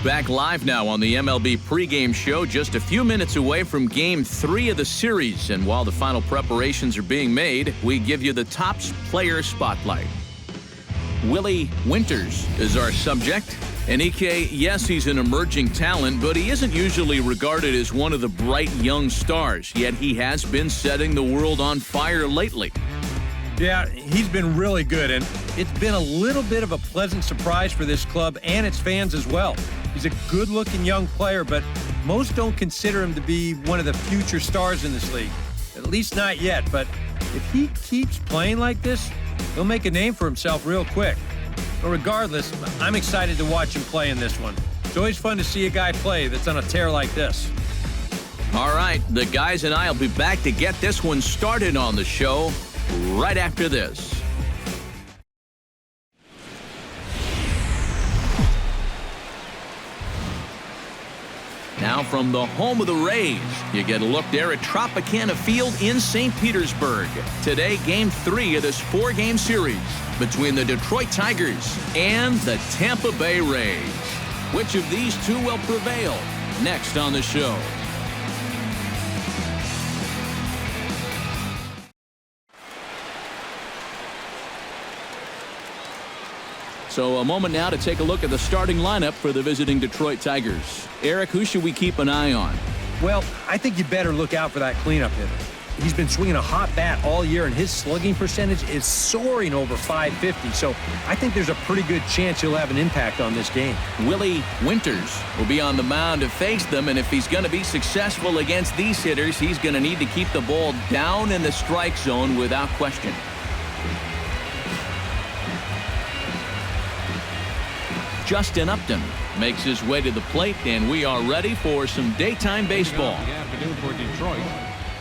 Back live now on the MLB pregame show, just a few minutes away from Game 3 of the series. And while the final preparations are being made, we give you the top player spotlight. Willie Winters is our subject. And EK, yes, he's an emerging talent, but he isn't usually regarded as one of the bright young stars. Yet he has been setting the world on fire lately. Yeah, he's been really good, and it's been a little bit of a pleasant surprise for this club and its fans as well. He's a good-looking young player, but most don't consider him to be one of the future stars in this league. At least not yet, but if he keeps playing like this, he'll make a name for himself real quick. But regardless, I'm excited to watch him play in this one. It's always fun to see a guy play that's on a tear like this. All right, the guys and I will be back to get this one started on the show right after this. Now from the home of the Rays, you get a look there at Tropicana Field in St. Petersburg. Today, Game 3 of this 4-game series between the Detroit Tigers and the Tampa Bay Rays. Which of these two will prevail? Next on the show. So a moment now to take a look at the starting lineup for the visiting Detroit Tigers. Eric, who should we keep an eye on? Well, I think you better look out for that cleanup hitter. He's been swinging a hot bat all year, and his slugging percentage is soaring over .550. So I think there's a pretty good chance he'll have an impact on this game. Willie Winters will be on the mound to face them, and if he's going to be successful against these hitters, he's going to need to keep the ball down in the strike zone without question. Justin Upton makes his way to the plate, and we are ready for some daytime baseball. Good afternoon for Detroit.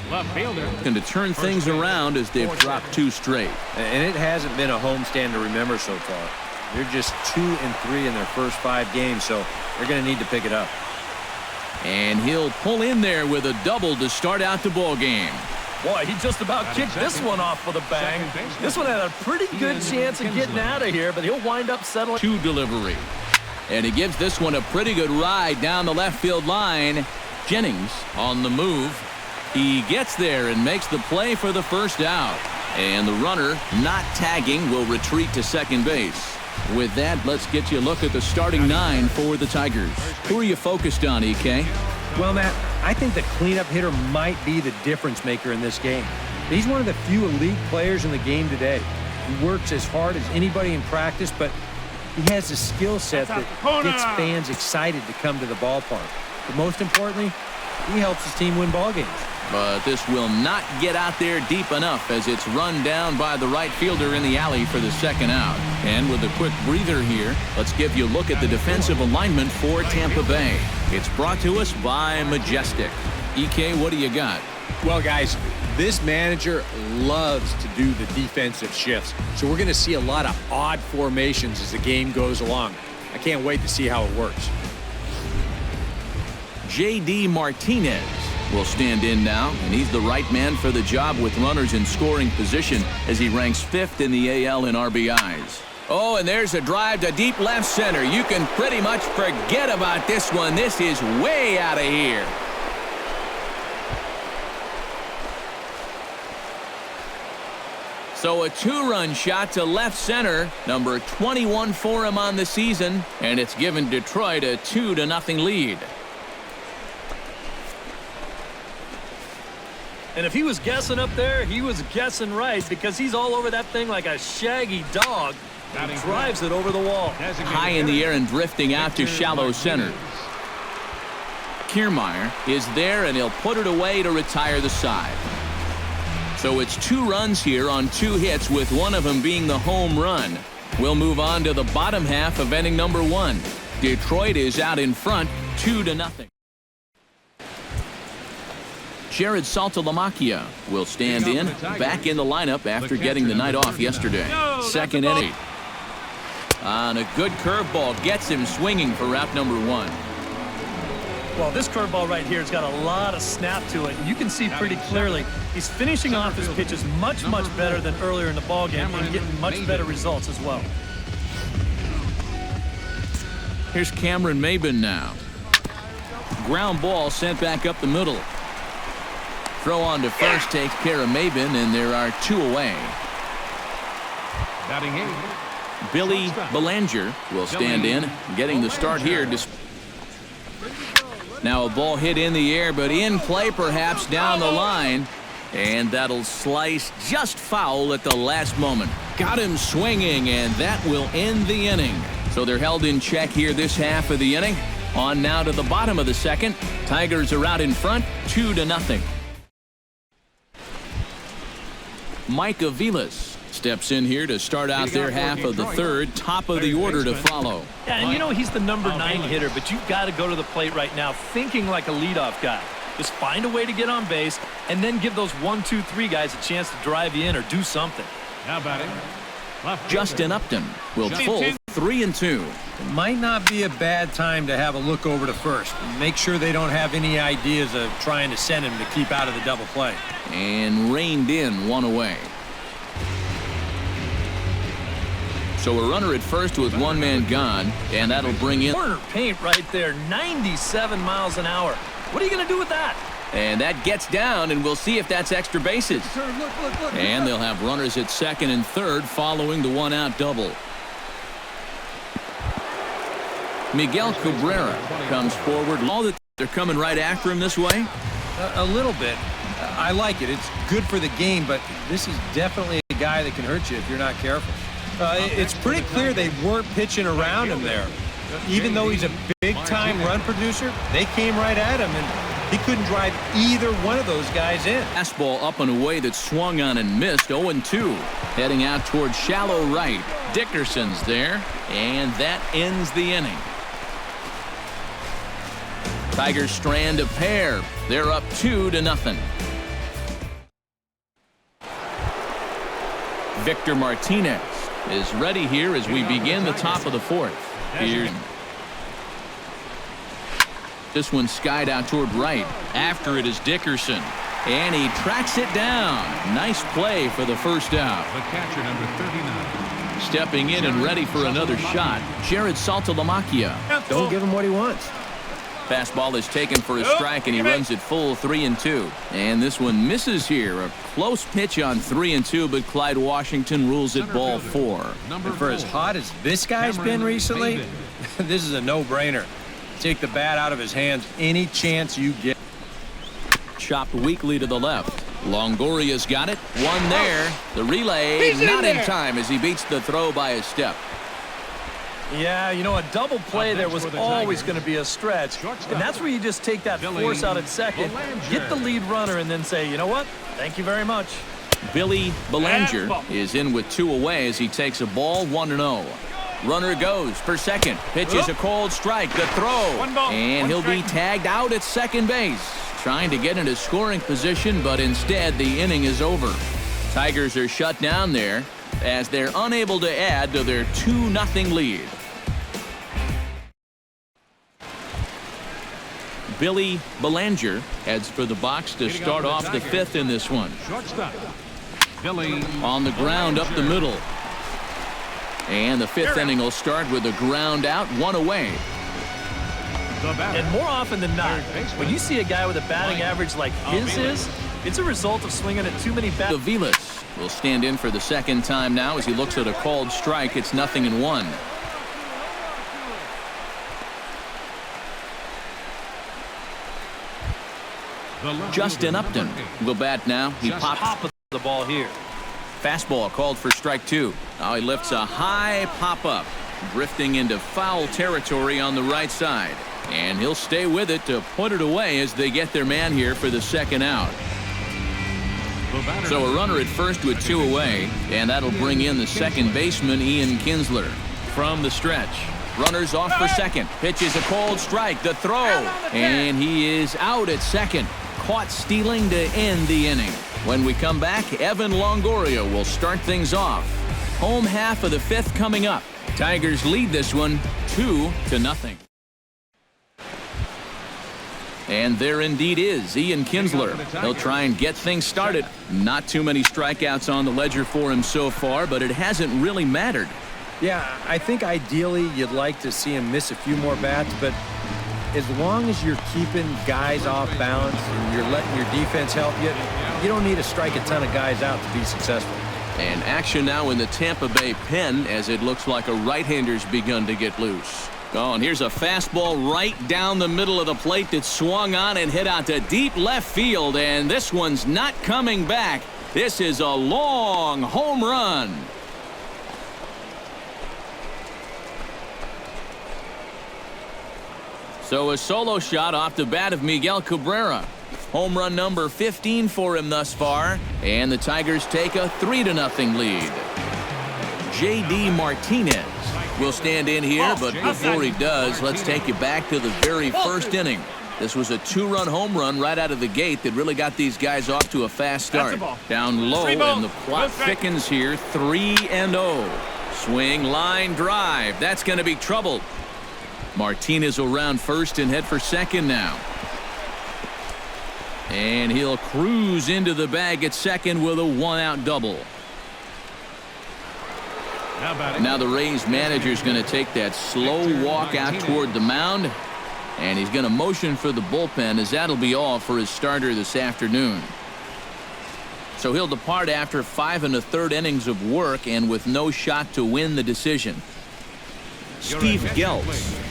Left fielder. Going to turn things around as they've dropped 2 straight. And it hasn't been a homestand to remember so far. They're just 2-3 in their first 5 games, so they're going to need to pick it up. And he'll pull in there with a double to start out the ball game. Boy, he just about kicked this one off with a bang. This one had a pretty good chance of getting out of here, but he'll wind up settling. 2 delivery. And he gives this one a pretty good ride down the left field line. Jennings on the move. He gets there and makes the play for the first out. And the runner, not tagging, will retreat to second base. With that, let's get you a look at the starting 9 for the Tigers. Who are you focused on, EK? Well, Matt, I think the cleanup hitter might be the difference maker in this game. He's one of the few elite players in the game today. He works as hard as anybody in practice, but he has a skill set that gets fans excited to come to the ballpark. But most importantly, he helps his team win ball games. But this will not get out there deep enough as it's run down by the right fielder in the alley for the second out. And with a quick breather here, let's give you a look at the defensive alignment for Tampa Bay. It's brought to us by Majestic. EK, what do you got? Well, guys, this manager loves to do the defensive shifts. So we're going to see a lot of odd formations as the game goes along. I can't wait to see how it works. J.D. Martinez will stand in now, and he's the right man for the job with runners in scoring position as he ranks 5th in the AL in RBIs. Oh, and there's a drive to deep left center. You can pretty much forget about this one. This is way out of here. So a 2-run shot to left center, number 21 for him on the season, and it's given Detroit a 2-0 lead. And if he was guessing up there, he was guessing right, because he's all over that thing like a shaggy dog. He drives it over the wall. High in the air and drifting out to shallow center. Kiermaier is there, and he'll put it away to retire the side. So it's 2 runs here on 2 hits, with one of them being the home run. We'll move on to the bottom half of inning number 1. Detroit is out in front, 2-0. Jared Saltalamacchia will stand in, back in the lineup after getting the night off yesterday. Second inning. On a good curveball, gets him swinging for out number 1. Well, this curveball right here has got a lot of snap to it. You can see pretty clearly he's finishing off his pitches much better than earlier in the ballgame and getting much better results as well. Here's Cameron Maben now. Ground ball sent back up the middle. Throw on to first takes care of Maben, and there are 2 away. Batting 8. Billy Belanger will stand in, getting the start here. Now a ball hit in the air, but in play perhaps down the line. And that'll slice just foul at the last moment. Got him swinging, and that will end the inning. So they're held in check here this half of the inning. On now to the bottom of the second. Tigers are out in front, 2-0. Mike Aviles steps in here to start out their half of the third. Top of the order to follow. Yeah, and you know he's the number 9 hitter, but you've got to go to the plate right now thinking like a leadoff guy. Just find a way to get on base and then give those 1, 2, 3 guys a chance to drive you in or do something. Now batting. Justin Upton will pull 3-2. It might not be a bad time to have a look over to first. Make sure they don't have any ideas of trying to send him to keep out of the double play. And reined in 1 away. So a runner at first with 1 man gone, and that'll bring in Corner paint right there, 97 miles an hour. What are you going to do with that? And that gets down, and we'll see if that's extra bases. And they'll have runners at second and third following the 1-out double. Miguel Cabrera comes forward. All that they're coming right after him this way. A little bit. I like it. It's good for the game, but this is definitely a guy that can hurt you if you're not careful. It's pretty clear they weren't pitching around him there. Even though he's a big-time run producer, they came right at him, and he couldn't drive either one of those guys in. Fastball up and away that swung on and missed. 0-2. Heading out towards shallow right. Dickerson's there, and that ends the inning. Tigers strand a pair. They're up 2-0. Victor Martinez is ready here as we begin the top of the fourth. Here. This one skied out toward right. After it is Dickerson. And he tracks it down. Nice play for the first out. The catcher, number 39. Stepping in and ready for another shot, Jared Saltalamacchia. Don't give him what he wants. Fastball is taken for a strike, and he runs it full 3-2. And this one misses here. A close pitch on 3-2, but Clyde Washington rules it ball 4. And for as hot as this guy's been recently, this is a no-brainer. Take the bat out of his hands any chance you get. Chopped weakly to the left. Longoria's got it. One there. The relay not in time as he beats the throw by a step. Yeah, you know, a double play there was always going to be a stretch. And that's where you just take that force out at second, get the lead runner, and then say, you know what? Thank you very much. Billy Belanger is in with 2 away as he takes a ball 1-0. Runner goes for second. Pitches a cold strike. The throw. And he'll be tagged out at second base. Trying to get into scoring position, but instead the inning is over. Tigers are shut down there as they're unable to add to their 2-0 lead. Billy Belanger heads for the box to start off the 5th in this one. Shortstop. Billy On the ground up the middle. And the 5th inning will start with a ground out, 1 away. And more often than not, when you see a guy with a batting average like his is, it's a result of swinging at too many bats. Aviles will stand in for the second time now as he looks at a called strike. It's 0-1. Justin Upton will bat now. He pops Top of the ball here. fastball called for strike 2. Now he lifts a high pop-up, drifting into foul territory on the right side. And he'll stay with it to put it away as they get their man here for the second out. So a runner at first with 2 away, and that'll bring in the second baseman, Ian Kinsler. From the stretch, runners off for second. Pitches a cold strike. The throw, and he is out at second. Caught stealing to end the inning. When we come back, Evan Longoria will start things off. Home half of the 5th coming up. Tigers lead this one 2-0. And there indeed is Ian Kinsler. He'll try and get things started. Not too many strikeouts on the ledger for him so far, but it hasn't really mattered. Yeah, I think ideally you'd like to see him miss a few more bats, but as long as you're keeping guys off balance and you're letting your defense help you, you don't need to strike a ton of guys out to be successful. And action now in the Tampa Bay pen as it looks like a right-hander's begun to get loose. Oh, and here's a fastball right down the middle of the plate that swung on and hit out to deep left field, and this one's not coming back. This is a long home run. So a solo shot off the bat of Miguel Cabrera. Home run number 15 for him thus far, and the Tigers take a 3-0 lead. J.D. Martinez will stand in here, but before he does, let's take you back to the very first inning. This was a 2-run home run right out of the gate that really got these guys off to a fast start. Down low, and the plot thickens here, 3-0. Swing, line, drive. That's going to be trouble. Martinez will round first and head for second now. And he'll cruise into the bag at second with a 1-out double. Now the Rays manager's going to take that slow walk out toward the mound, and he's going to motion for the bullpen, as that'll be all for his starter this afternoon. So he'll depart after 5 1/3 innings of work and with no shot to win the decision. Steve Geltz.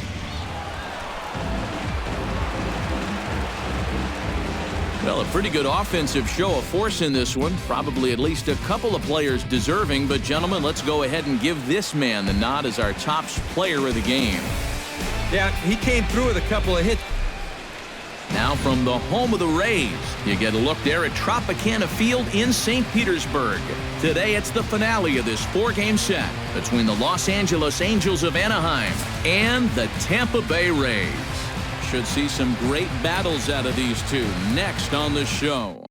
Well, a pretty good offensive show of force in this one. Probably at least a couple of players deserving. But, gentlemen, let's go ahead and give this man the nod as our top player of the game. Yeah, he came through with a couple of hits. Now from the home of the Rays, you get a look there at Tropicana Field in St. Petersburg. Today, it's the finale of this 4-game set between the Los Angeles Angels of Anaheim and the Tampa Bay Rays. Should see some great battles out of these two next on the show.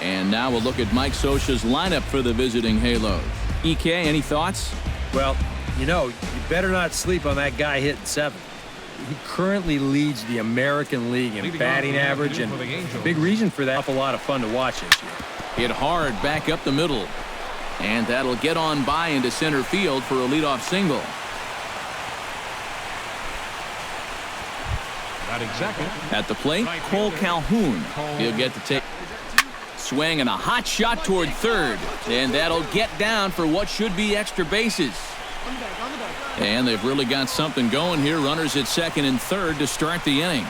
And now we'll look at Mike Scioscia's lineup for the visiting Halos. EK, any thoughts? Well, you know, you better not sleep on that guy hitting 7. He currently leads the American League in batting average, and a big reason for that, a lot of fun to watch this year. Hit hard back up the middle. And that'll get on by into center field for a leadoff single. At the plate, Cole Calhoun. He'll get to take swing and a hot shot toward third. And that'll get down for what should be extra bases. And they've really got something going here. Runners at second and third to start the inning.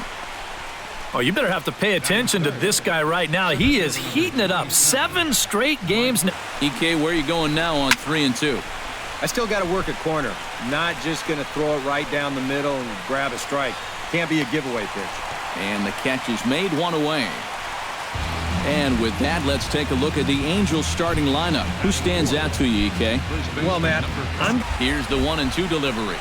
Oh, you better have to pay attention to this guy right now. He is heating it up. 7 straight games. EK, where are you going now on 3 and 2? I still got to work a corner. Not just going to throw it right down the middle and grab a strike. Can't be a giveaway pitch. And the catch is made, 1 away. And with that, let's take a look at the Angels starting lineup. Who stands out to you, EK? Well, Matt, here's the 1 and 2 delivery.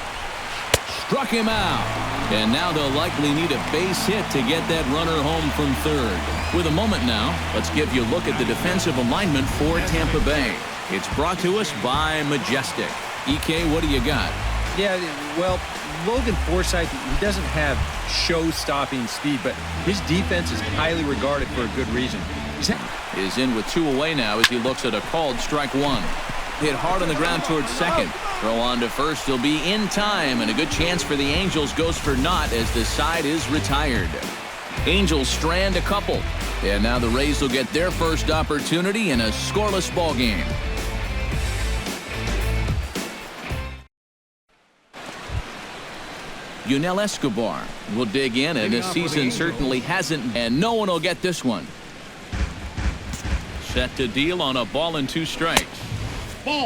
Struck him out. And now they'll likely need a base hit to get that runner home from third. With a moment now, let's give you a look at the defensive alignment for Tampa Bay. It's brought to us by Majestic. EK, what do you got? Yeah, well, Logan Forsythe, he doesn't have show-stopping speed, but his defense is highly regarded for a good reason. Is in with 2 away now as he looks at a called strike 1. Hit hard on the ground towards second. Throw on to first. He'll be in time, and a good chance for the Angels goes for naught as the side is retired. Angels strand a couple. And now the Rays will get their first opportunity in a scoreless ball game. Yunel Escobar will dig in, and this season certainly hasn't, and no one will get this one. Set to deal on a ball and 2 strikes.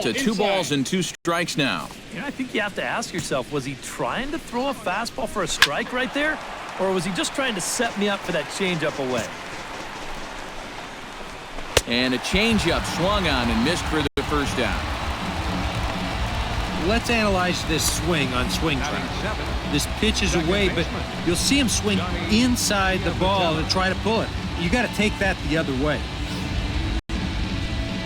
To 2 balls and 2 strikes now. You know, I think you have to ask yourself, was he trying to throw a fastball for a strike right there? Or was he just trying to set me up for that changeup away? And a changeup swung on and missed for the first down. Let's analyze this swing on swing track. This pitch is away, but you'll see him swing inside the ball and try to pull it. You got to take that the other way.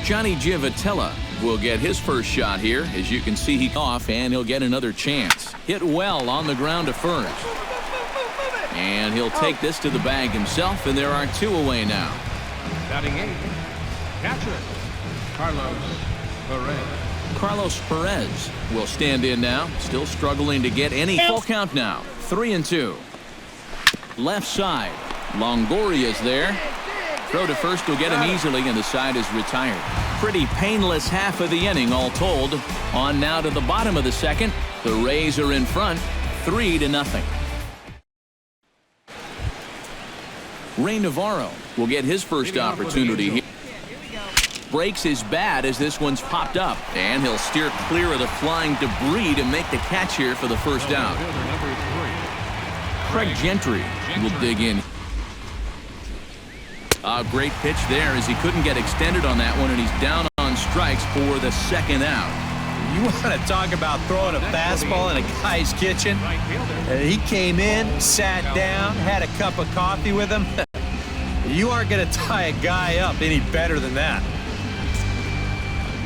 Johnny Giavotella will get his first shot here. As you can see, he's off, and he'll get another chance. Hit well on the ground to first. And he'll take this to the bag himself, and there are 2 away now. Batting 8, catcher Carlos Perez. Carlos Perez will stand in now. Still struggling to get any full count now. 3-2. Left side. Longoria's there. Throw to first will get him easily, and the side is retired. Pretty painless half of the inning all told. On now to the bottom of the second. The Rays are in front, 3-0. Ray Navarro will get his first opportunity here. Breaks his bat as this one's popped up, and he'll steer clear of the flying debris to make the catch here for the first out. Craig Gentry will dig in. A great pitch there as he couldn't get extended on that one, and he's down on strikes for the second out. You want to talk about throwing a fastball in a guy's kitchen? He came in, sat down, had a cup of coffee with him. You aren't going to tie a guy up any better than that.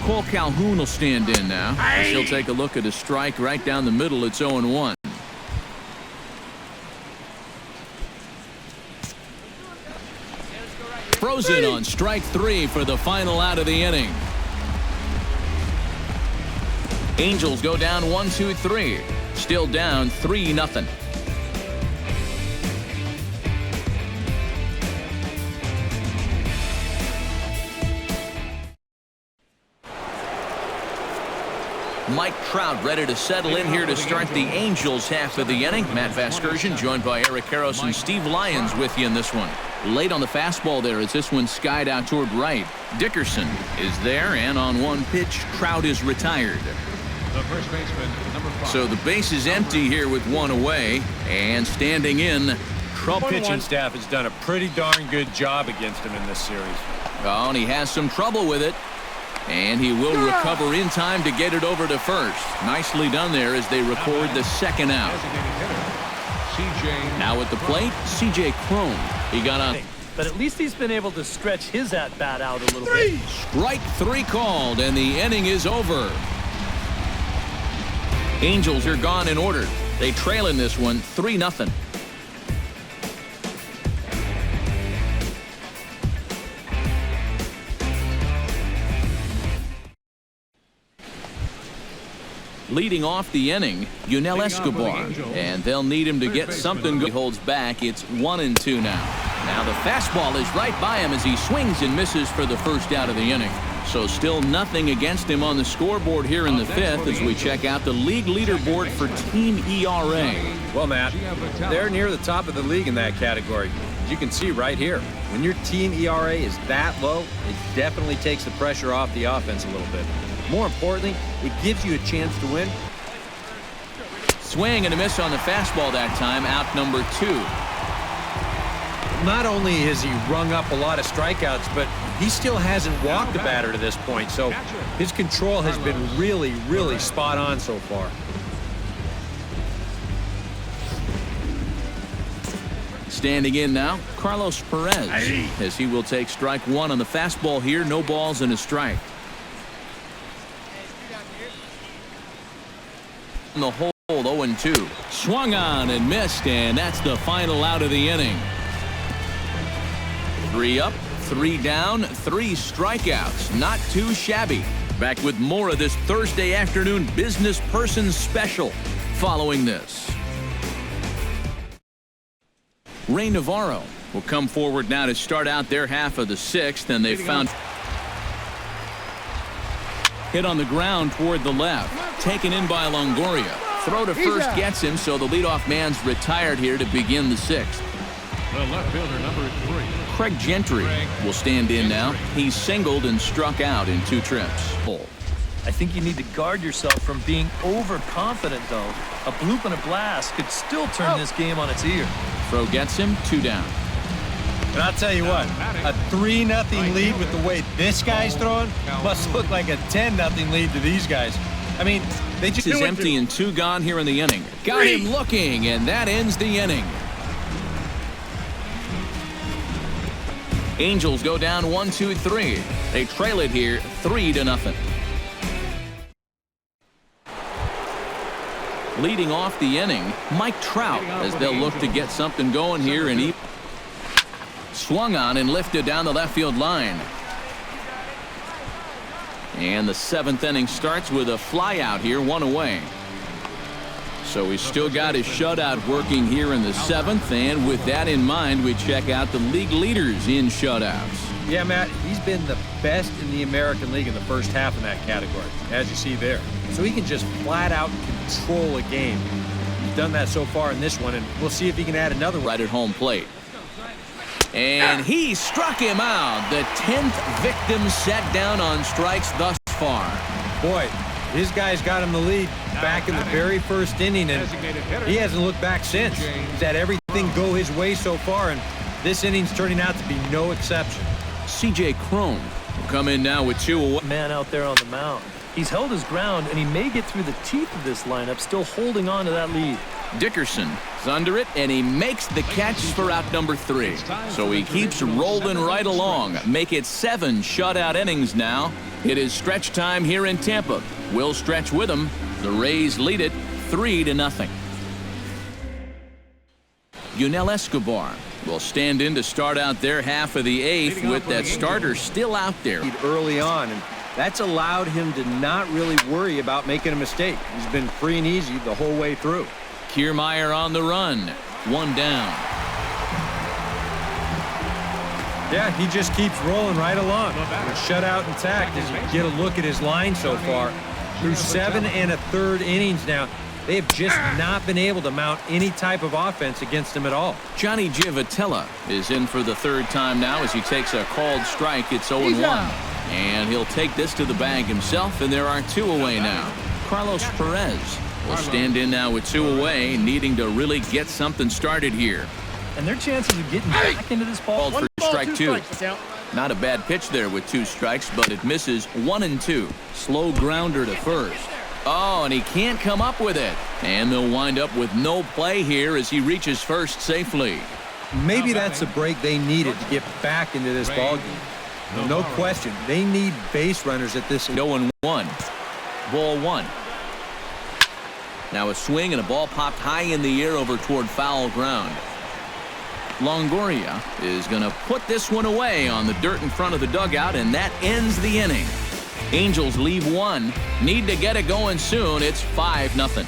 Cole Calhoun will stand in now. He'll take a look at a strike right down the middle. It's 0-1. Frozen on strike 3 for the final out of the inning. Angels go down 1-2-3. Still down 3-0. Mike Trout ready to settle in here to start the Angels half of the inning. Matt Vasgersian joined by Eric Karros and Steve Lyons with you in this one. Late on the fastball there as this one skied out toward right. Dickerson is there, and on one pitch, Trout is retired. The first baseman, number 5. So the base is empty here with one away, and standing in. The pitching staff has done a pretty darn good job against him in this series. Oh, and he has some trouble with it. And he will recover in time to get it over to first. Nicely done there as they record the second out. Now at the plate, C.J. Cron. He got on. But at least he's been able to stretch his at-bat out a little bit. Strike 3 called, and the inning is over. Angels are gone in order. They trail in this one 3-0. Leading off the inning, Yunel Escobar, and they'll need him to get something. He holds back. It's 1-2 now. Now the fastball is right by him as he swings and misses for the first out of the inning. So still nothing against him on the scoreboard here in the 5th as we check out the league leaderboard for team ERA. Well, Matt, they're near the top of the league in that category. As you can see right here, when your team ERA is that low, it definitely takes the pressure off the offense a little bit. More importantly, it gives you a chance to win. Swing and a miss on the fastball that time, out number 2. Not only has he rung up a lot of strikeouts, but he still hasn't walked the batter to this point, so his control has been really, really spot on so far. Standing in now, Carlos Perez, as he will take strike 1 on the fastball here. No balls and a strike. In the hole, 0-2. Swung on and missed, and that's the final out of the inning. 3 up, 3 down, 3 strikeouts. Not too shabby. Back with more of this Thursday afternoon business person special following this. Ray Navarro will come forward now to start out their half of the 6th, and they found hit on the ground toward the left. Taken in by Longoria. Throw to first gets him, so the leadoff man's retired here to begin the 6th. The left fielder, number 3. Craig Gentry will stand in now. He's singled and struck out in 2 trips. I think you need to guard yourself from being overconfident, though. A bloop and a blast could still turn this game on its ear. Throw gets him, 2 down. And I'll tell you what, a 3-0 lead with the way this guy's throwing must look like a 10-0 lead to these guys. I mean, they just is empty and 2 gone here in the inning. Got him looking, and that ends the inning. Angels go down 1-2-3. They trail it here 3-0. Leading off the inning, Mike Trout, as they'll look to get something going here, and he swung on and lifted down the left field line. And the 7th inning starts with a fly out here, 1 away. So he's still got his shutout working here in the 7th, and with that in mind, we check out the league leaders in shutouts. Yeah, Matt, he's been the best in the American League in the first half in that category, as you see there. So he can just flat out control a game. He's done that so far in this one, and we'll see if he can add another one. Right at home plate. And he struck him out. The 10th victim set down on strikes thus far. Boy, his guys got him the lead back in the very first inning, and he hasn't looked back since. He's had everything go his way so far, and this inning's turning out to be no exception. C.J. Cron will come in now with 2 away. Man out there on the mound. He's held his ground, and he may get through the teeth of this lineup, still holding on to that lead. Dickerson is under it, and he makes the catch for out number 3. So he keeps rolling right along. Make it 7 shutout innings now. It is stretch time here in Tampa. We'll stretch with them. The Rays lead it 3-0. Yunel Escobar will stand in to start out their half of the 8th with that starter still out there. Early on, and that's allowed him to not really worry about making a mistake. He's been free and easy the whole way through. Kiermaier on the run. 1 down. Yeah, he just keeps rolling right along. With shutout intact as you get a look at his line so far. Through 7 1/3 innings now, they have just not been able to mount any type of offense against him at all. Johnny Giavotella is in for the 3rd time now as he takes a called strike. It's 0-1. And he'll take this to the bag himself, and there are 2 away now. Carlos Perez will stand in now with 2 away, needing to really get something started here. And their chances of getting back into this ball. Called for strike 2. Not a bad pitch there with 2 strikes, but it misses 1-2. Slow grounder to first. Oh, and he can't come up with it. And they'll wind up with no play here as he reaches first safely. Maybe that's the break they needed to get back into this ballgame. No question, they need base runners at this. 0-1. Ball 1. Now a swing and a ball popped high in the air over toward foul ground. Longoria is going to put this one away on the dirt in front of the dugout, and that ends the inning. Angels leave 1. Need to get it going soon. It's 5-0.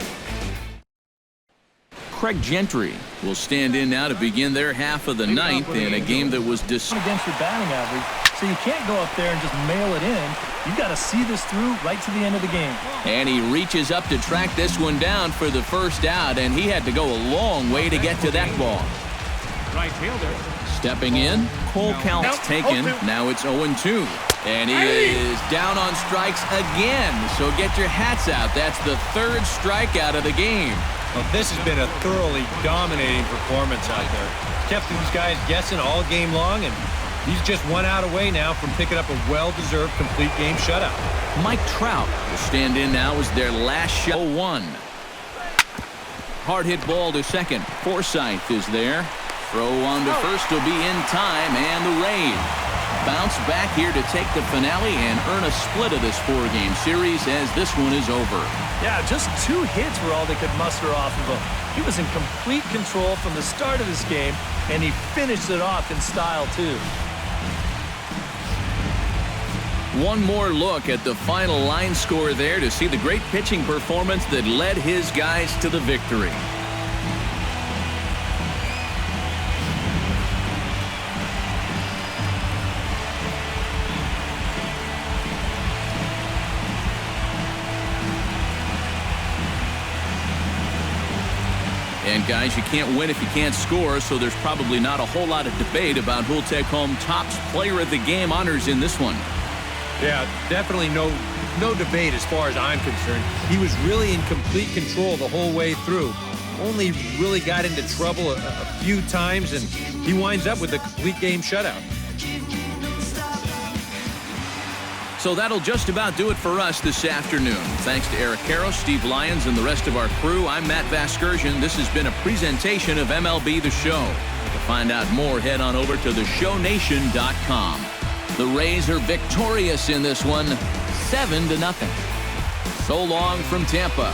Craig Gentry will stand in now to begin their half of the 9th in a game that was against your batting average, so you can't go up there and just mail it in. You've got to see this through right to the end of the game. And he reaches up to track this one down for the first out, and he had to go a long way to get to that ball. Right fielder. Stepping in, Cole Count's taken. Now it's 0-2. And he is down on strikes again. So get your hats out. That's the 3rd strikeout of the game. Well, this has been a thoroughly dominating performance out there. Kept these guys guessing all game long, and he's just 1 out away now from picking up a well-deserved complete game shutout. Mike Trout will stand in now as their last shot. 0-1. Hard hit ball to second. Forsythe is there. Throw on to first will be in time, and the Rays bounce back here to take the finale and earn a split of this 4-game series as this one is over. Yeah, just 2 hits were all they could muster off of him. He was in complete control from the start of this game, and he finished it off in style, too. One more look at the final line score there to see the great pitching performance that led his guys to the victory. And guys, you can't win if you can't score, so there's probably not a whole lot of debate about who'll take home Topps Player of the Game honors in this one. Yeah, definitely no debate as far as I'm concerned. He was really in complete control the whole way through. Only really got into trouble a few times, and he winds up with a complete game shutout. So that'll just about do it for us this afternoon. Thanks to Eric Karros, Steve Lyons, and the rest of our crew. I'm Matt Vasgersian. This has been a presentation of MLB The Show. To find out more, head on over to theshownation.com. The Rays are victorious in this one, 7-0. So long from Tampa.